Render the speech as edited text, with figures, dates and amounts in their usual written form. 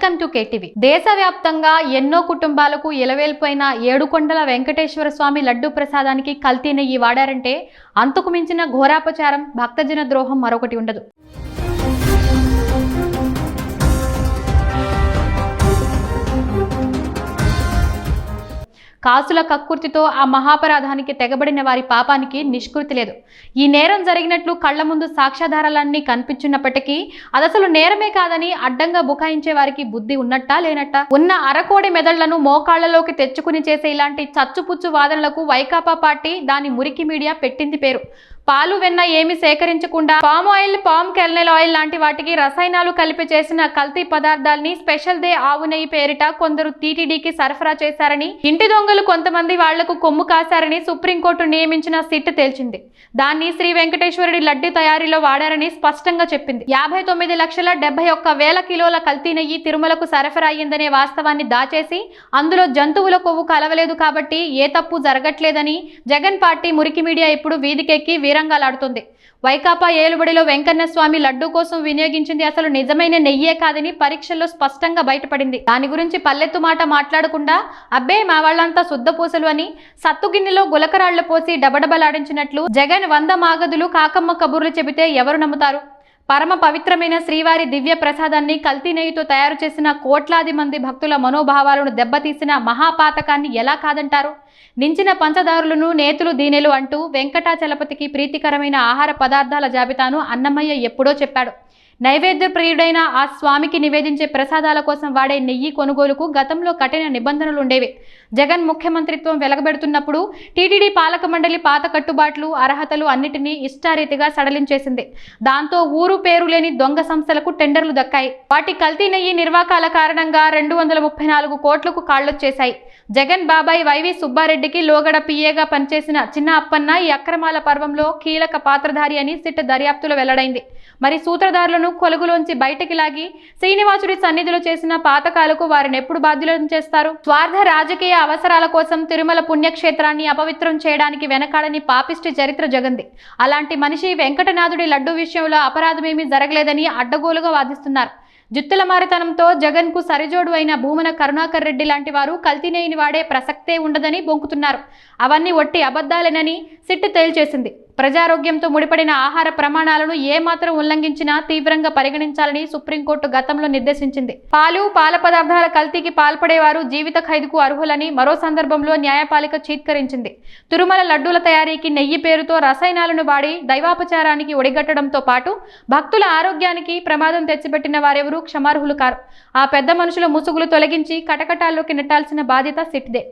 Welcome to KTV. దేశవ్యాప్తంగా ఎన్నో కుటుంబాలకు ఇలవేల్పోయిన ఏడుకొండల వెంకటేశ్వర స్వామి లడ్డు ప్రసాదానికి కల్తీ నెయ్యి వాడారంటే అంతకు మించిన ఘోరాపచారం, భక్తజన ద్రోహం మరొకటి ఉండదు. కాసుల కక్కుర్తితో ఆ మహాపరాధానికి తెగబడిన వారి పాపానికి నిష్కృతి లేదు. ఈ నేరం జరిగినట్లు కళ్ల ముందు సాక్ష్యాధారాలన్నీ కనిపించినప్పటికీ అదసలు నేరమే కాదని అడ్డంగా బుకాయించే వారికి బుద్ధి ఉన్నట్టా లేనట్టా? ఉన్న అరకోడి మెదళ్లను మోకాళ్లలోకి తెచ్చుకుని చేసే ఇలాంటి చచ్చుపుచ్చు వాదనలకు వైకాపా పార్టీ, దాని మురికి మీడియా పెట్టింది పేరు. పాలు వెన్న ఏమి సేకరించకుండా palm oil, palm kernel oil లాంటి వాటికి రసాయనాలు కలిపి చేసిన కల్తీ పదార్థాల్ని స్పెషల్ డే ఆవు నెయ్యి పేరిట కొందరు టీటీడీకి సరఫరా చేశారని, ఇంటి దొంగలు కొంతమంది వాళ్లకు కొమ్ము కాశారని సుప్రీంకోర్టు నియమించిన సిట్ తేల్చింది. దాన్ని శ్రీ వెంకటేశ్వరుడి లడ్డు తయారీలో వాడారని స్పష్టంగా చెప్పింది. 59,71,000 కిలోల కల్తీ నెయ్యి తిరుమలకు సరఫరా అయ్యిందనే వాస్తవాన్ని దాచేసి అందులో జంతువుల కొవ్వు కలవలేదు కాబట్టి ఏ తప్పు జరగట్లేదని జగన్ పార్టీ మురికి మీడియా ఇప్పుడు వీధికెక్కి వీరంగాలాడుతుంది. వైకాపా ఏలుబడిలో వెంకన్న స్వామి లడ్డు కోసం వినియోగించింది అసలు నిజమైన నెయ్యే కాదని పరీక్షల్లో స్పష్టంగా బయటపడింది. దాని గురించి పల్లెత్తు మాట మాట్లాడకుండా అబ్బే మా వాళ్ళంతా శుద్ధపూసలు అని సత్తుగిన్నెలో గులకరాళ్లు పోసి డబడబలాడించినట్లు జగన్ 100 మాగదులు కాకమ్మ కబుర్లు చెబితే ఎవరు నమ్ముతారు? పరమ పవిత్రమైన శ్రీవారి దివ్య ప్రసాదాన్ని కల్తీ నెయ్యితో తయారు చేసిన కోట్లాది మంది భక్తుల మనోభావాలను దెబ్బతీసిన మహాపాతకాన్ని ఎలా కాదంటారు? నించిన పంచదారులను నేతులు దీనెలు అంటూ వెంకటాచలపతికి ప్రీతికరమైన ఆహార పదార్థాల జాబితాను అన్నమయ్య ఎప్పుడో చెప్పాడు. నైవేద్య ప్రియుడైన ఆ స్వామికి నివేదించే ప్రసాదాల కోసం వాడే నెయ్యి కొనుగోలుకు గతంలో కఠిన నిబంధనలు ఉండేవి. జగన్ ముఖ్యమంత్రిత్వం వెలగబెడుతున్నప్పుడు టీటీడీ పాలక మండలి పాత కట్టుబాట్లు, అర్హతలు అన్నిటినీ ఇష్టారీతిగా సడలించేసింది. దాంతో ఊరు పేరు లేని దొంగ సంస్థలకు టెండర్లు దక్కాయి. వాటి కల్తీ నెయ్యి నిర్వాకాల కారణంగా 234 కోట్లకు కాళ్లొచ్చేశాయి. జగన్ బాబాయ్ వైవి సుబ్బారెడ్డికి లోగడ పిఏగా పనిచేసిన చిన్న అప్పన్న ఈ అక్రమాల పర్వంలో కీలక పాత్రధారి అని సిట్ దర్యాప్తులో వెల్లడైంది. మరి సూత్రధారులను కొలుగులోంచి బయటికి లాగి శ్రీనివాసుడి సన్నిధిలో చేసిన పాతకాలకు వారిని ఎప్పుడు బాధ్యులను చేస్తారు? స్వార్థ రాజకీయ అవసరాల కోసం తిరుమల పుణ్యక్షేత్రాన్ని అపవిత్రం చేయడానికి వెనకాడని పాపిష్టి చరిత్ర జగంది. అలాంటి మనిషి వెంకటనాథుడి లడ్డు విషయంలో అపరాధమేమీ జరగలేదని అడ్డగోలుగా వాదిస్తున్నారు. జుత్తుల మారితనంతో జగన్ కు సరిజోడు అయిన భూమన కరుణాకర్ రెడ్డి లాంటి వారు కల్తీ నెయ్యిని వాడే ప్రసక్తే ఉండదని బొంకుతున్నారు. అవన్నీ ఒట్టి అబద్ధాలేనని సిట్ తేల్చేసింది. ప్రజారోగ్యంతో ముడిపడిన ఆహార ప్రమాణాలను ఏమాత్రం ఉల్లంఘించినా తీవ్రంగా పరిగణించాలని సుప్రీంకోర్టు గతంలో నిర్దేశించింది. పాలు, పాల పదార్థాల కల్తీకి పాల్పడేవారు జీవిత ఖైదుకు అర్హులని మరో సందర్భంలో న్యాయపాలిక చీత్కరించింది. తిరుమల లడ్డూల తయారీకి నెయ్యి పేరుతో రసాయనాలను వాడి దైవాపచారానికి ఒడిగట్టడంతో పాటు భక్తుల ఆరోగ్యానికి ప్రమాదం తెచ్చిపెట్టిన వారెవరూ క్షమార్హులు కారు. ఆ పెద్ద మనుషుల ముసుగులు తొలగించి కటకటాల్లోకి నెట్టాల్సిన బాధ్యత సిట్దే.